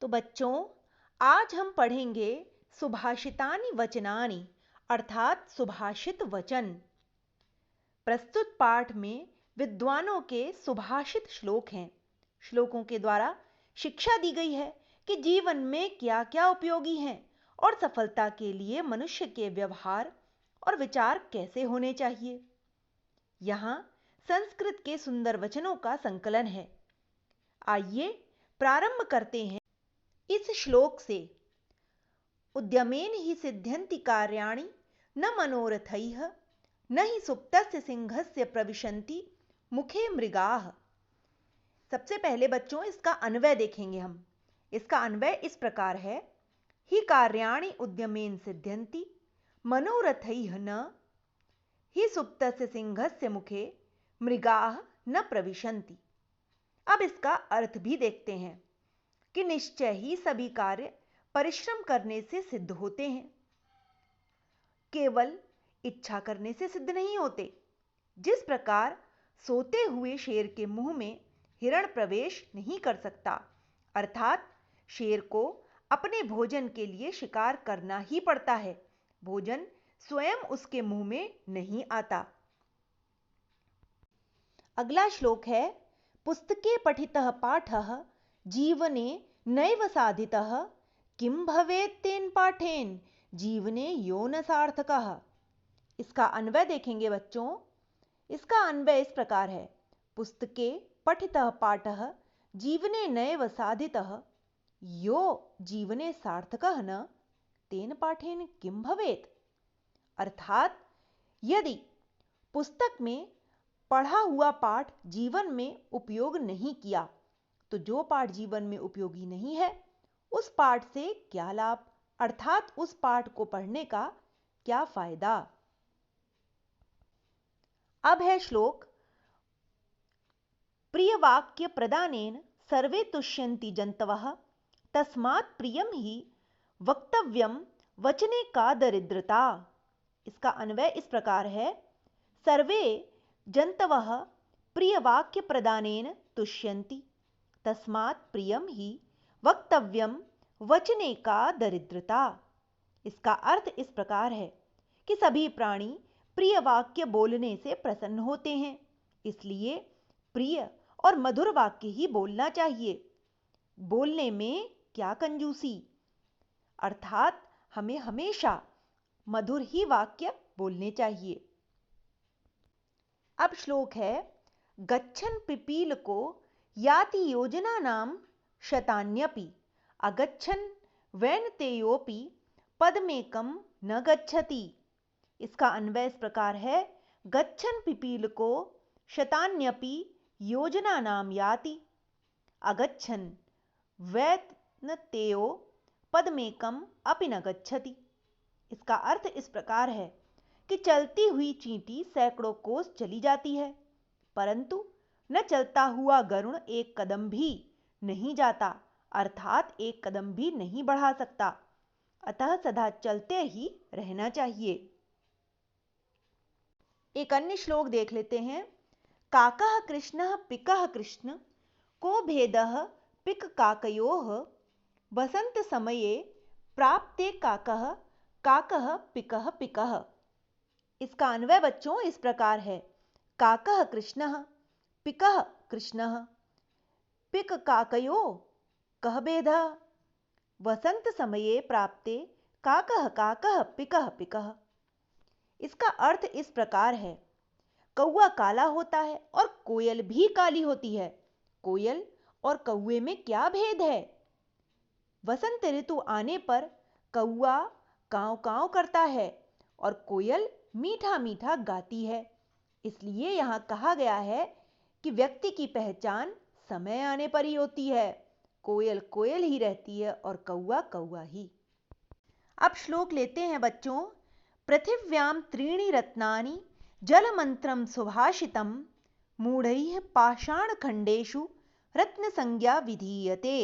तो बच्चों, आज हम पढ़ेंगे सुभाषितानि वचनानि अर्थात सुभाषित वचन। प्रस्तुत पाठ में विद्वानों के सुभाषित श्लोक हैं। श्लोकों के द्वारा शिक्षा दी गई है कि जीवन में क्या क्या उपयोगी हैं और सफलता के लिए मनुष्य के व्यवहार और विचार कैसे होने चाहिए। यहाँ संस्कृत के सुंदर वचनों का संकलन है। आइए प्रारंभ करते हैं इस श्लोक से। उद्यमेन हि सिद्ध्यन्ति कार्याणि न मनोरथैः न हि सुप्तस्य सिंहस्य प्रविशन्ति मुखे मृगाः। सबसे पहले बच्चों इसका अन्वय देखेंगे हम। इसका अन्वय इस प्रकार है, हि कार्याणि उद्यमेन सिद्ध्यन्ति मनोरथैः न हि सुप्तस्य सिंहस्य मुखे मृगाः न प्रविशन्ति। अब इसका अर्थ भी देखते हैं कि निश्चय ही सभी कार्य परिश्रम करने से सिद्ध होते हैं, केवल इच्छा करने से सिद्ध नहीं होते। जिस प्रकार सोते हुए शेर के मुंह में हिरण प्रवेश नहीं कर सकता, अर्थात शेर को अपने भोजन के लिए शिकार करना ही पड़ता है, भोजन स्वयं उसके मुंह में नहीं आता। अगला श्लोक है, पुस्तके पठितः पाठः जीवने नैव साधितः किं भवेत् तेन पाठेन जीवने यो न सार्थकः। इसका अन्वय देखेंगे बच्चों। इसका अन्वय इस प्रकार है, पुस्तके पठितः पाठः जीवने नैव साधितः यो जीवने सार्थकः न तेन पाठेन किं भवेत्। अर्थात यदि पुस्तक में पढ़ा हुआ पाठ जीवन में उपयोग नहीं किया तो जो पाठ जीवन में उपयोगी नहीं है उस पाठ से क्या लाभ, अर्थात उस पाठ को पढ़ने का क्या फायदा। अब है श्लोक, प्रिय वाक्य प्रदानेन सर्वे तुष्यन्ति जन्तवः तस्मात् प्रियम ही वक्तव्यम वचने का दरिद्रता। इसका अन्वय इस प्रकार है, सर्वे जन्तवः प्रिय वाक्य प्रदानेन तुष्यन्ति तस्मात् प्रियम ही वक्तव्यम वचने का दरिद्रता। इसका अर्थ इस प्रकार है कि सभी प्राणी प्रिय वाक्य बोलने से प्रसन्न होते हैं, इसलिए प्रिय और मधुर वाक्य ही बोलना चाहिए। बोलने में क्या कंजूसी, अर्थात हमें हमेशा मधुर ही वाक्य बोलने चाहिए। अब श्लोक है, गच्छन् पिपीलको याति योजनानां शतान्यपि अगच्छन् वैनतेयोपि पदमेकं न गच्छति। इसका अन्वय इस प्रकार है, गच्छन् पिपीलको शतान्यपि योजनानां याति अगच्छन् वैनतेयो पदमेकं अपि न गच्छति। इसका अर्थ इस प्रकार है कि चलती हुई चींटी सैकड़ों कोस चली जाती है, परंतु न चलता हुआ गरुड़ एक कदम भी नहीं जाता, अर्थात एक कदम भी नहीं बढ़ा सकता। अतः सदा चलते ही रहना चाहिए। एक अन्य श्लोक देख लेते हैं, काकः कृष्णः पिकः कृष्ण को भेदः पिक काकयोः वसंत समये प्राप्ते काकः काकः पिकः पिकः। इसका अन्वय बच्चों इस प्रकार है, काकः कृष्णः पिकः कृष्णः पिक काकयो कः भेदः वसंत समये प्राप्ते काकः काकः पिकः पिकः। इसका अर्थ इस प्रकार है, कौवा काला होता है और कोयल भी काली होती है, कोयल और कौवे में क्या भेद है। वसंत ऋतु आने पर कौवा कांव कांव करता है और कोयल मीठा मीठा गाती है। इसलिए यहाँ कहा गया है कि व्यक्ति की पहचान समय आने पर ही होती है। कोयल कोयल ही रहती है और कौवा कौवा ही। अब श्लोक लेते हैं बच्चों, पृथिव्यां त्रीणि रत्नानि जलमंत्रम सुभाषितम मूढ़ैः पाषाणखंडेषु रत्न संज्ञा विधीयते।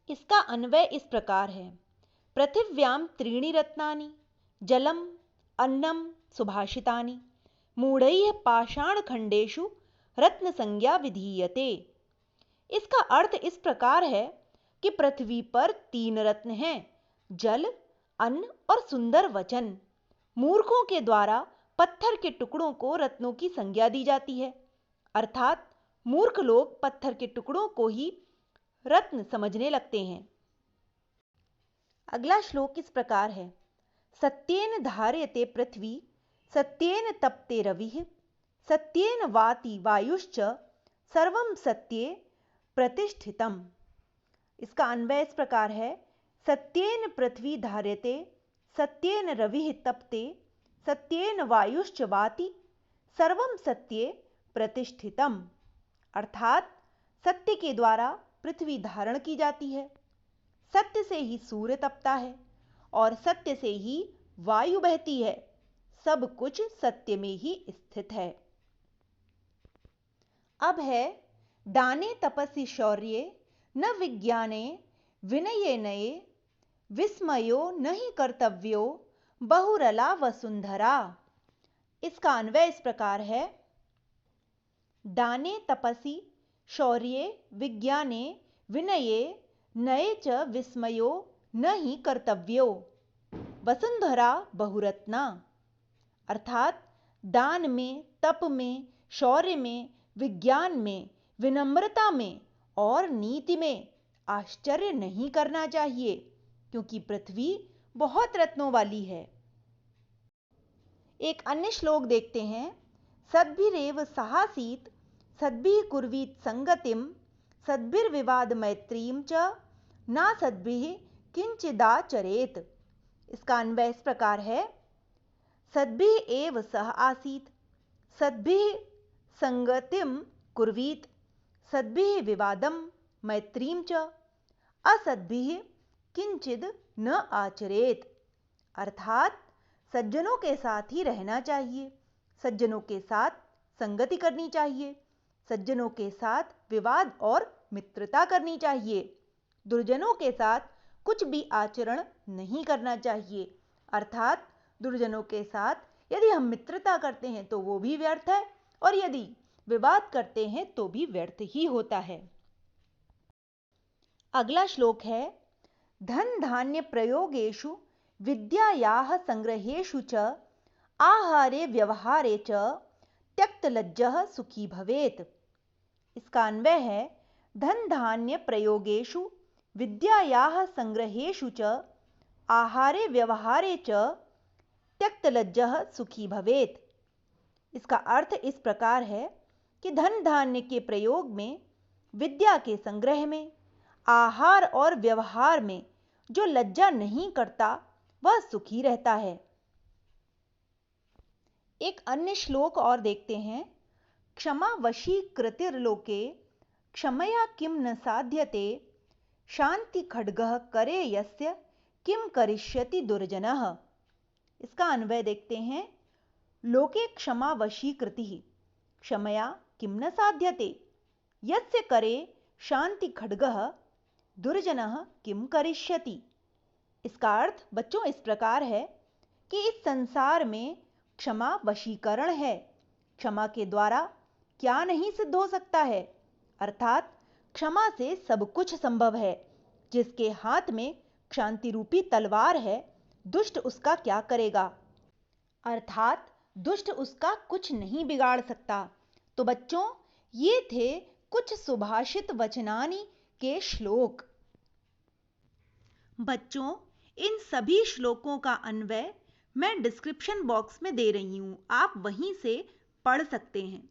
इसका अन्वय इस प्रकार है, पृथिव्यां त्रीणि रत्नानि जलम अन्नम सुभाषितानि मूढ़ैः पाषाणखंडेषु रत्न संज्ञा विधीयते। इसका अर्थ इस प्रकार है, कि पृथ्वी पर 3 रत्न हैं, जल, अन्न और सुंदर वचन। मूर्खों के द्वारा पत्थर के टुकड़ों को रत्नों की संज्ञा दी जाती है, अर्थात मूर्ख लोग पत्थर के टुकड़ों को ही रत्न समझने लगते हैं। अगला श्लोक इस प्रकार है। सत्येन धार्यते पृथ्वी, सत्येन तप्ते रविः, सत्येन वाति वायुश्च, सर्वं सत्ये प्रतिष्ठितम्। इसका अन्वय इस प्रकार है। सत्येन पृथ्वी धार्यते, सत्येन रविः तप्ते, सत्येन वायुश्च वाति, सर्वं सत्ये प्रतिष्ठितम्। अर्थात सत्य के द्वारा पृथ्वी धारण की जाती है, सत्य से ही सूर्य तपता है और सत्य से ही वायु बहती है। सब कुछ सत्य में ही स्थित है। अब है दाने तपसि शौर्ये, न विज्ञाने विनये नये, विस्मयो नहीं कर्तव्यो, बहुरला वसुंधरा। इसका अन्वय इस प्रकार है। दाने तपसि शौर्ये विज्ञाने विनये नये च विस्मयो न ही कर्तव्यो, वसुंधरा बहुरत्ना। अर्थात दान में, तप में, शौर्य में, विज्ञान में, विनम्रता में और नीति में आश्चर्य नहीं करना चाहिए, क्योंकि पृथ्वी बहुत रत्नों वाली है। एक अन्य श्लोक देखते हैं। सद्भिरेव सहासीत, सद्भिः कुर्वीत संगतिम, सद्भिर्विवाद मैत्रीम च, ना सद्भिः किंचिदाचरेत। इसका अन्वय इस प्रकार है। सद्भिः एव सह आसीत, सद्भिः संगतिम कुर्वीत, सद्भिः विवादम मैत्रीम च, असद्भिः किंचिद न आचरेत। अर्थात सज्जनों के साथ ही रहना चाहिए, सज्जनों के साथ संगति करनी चाहिए, सज्जनों के साथ विवाद और मित्रता करनी चाहिए, दुर्जनों के साथ कुछ भी आचरण नहीं करना चाहिए। अर्थात दुर्जनों के साथ यदि हम मित्रता करते हैं तो वो भी व्यर्थ है, और यदि विवाद करते हैं तो भी व्यर्थ ही होता है। अगला श्लोक है। धन धान्य प्रयोगेषु, विद्यायाः संग्रहेषु च, आहारे व्यवहारे च, त्यक्तलज्जः सुखी भवेत्। इसका अन्वय है। धन धान्य प्रयोगेषु, विद्यायाः संग्रहेषु च, आहारे व्यवहारे च, त्यक्तलज्जः सुखी भवेत्। इसका अर्थ इस प्रकार है कि धन धान्य के प्रयोग में, विद्या के संग्रह में, आहार और व्यवहार में जो लज्जा नहीं करता वह सुखी रहता है। एक अन्य श्लोक और देखते हैं। क्षमा वशी कृतिर्लोके, क्षमया किम न साध्यते, शांति खड्गः करे यस्य, किम करिष्यति दुर्जनः। इसका अन्वय देखते हैं। लोके क्षमा वशी कृतिः, क्षमया किम न साध्यते, यस्य करे शांति खड्गः, दुर्जनः किम करिष्यति। इसका अर्थ बच्चों इस प्रकार है कि इस संसार में क्षमा वशीकरण है। क्षमा के द्वारा क्या नहीं सिद्ध हो सकता है। अर्थात क्षमा से सब कुछ संभव है। जिसके हाथ में शांति रूपी तलवार है, दुष्ट उसका क्या करेगा। अर्थात दुष्ट उसका कुछ नहीं बिगाड़ सकता। तो बच्चों, ये थे कुछ सुभाषित वचनानि के श्लोक। बच्चों, इन सभी श्लोकों का अन्वय मैं डिस्क्रिप्शन बॉक्स में दे रही हूं, आप वहीं से पढ़ सकते हैं।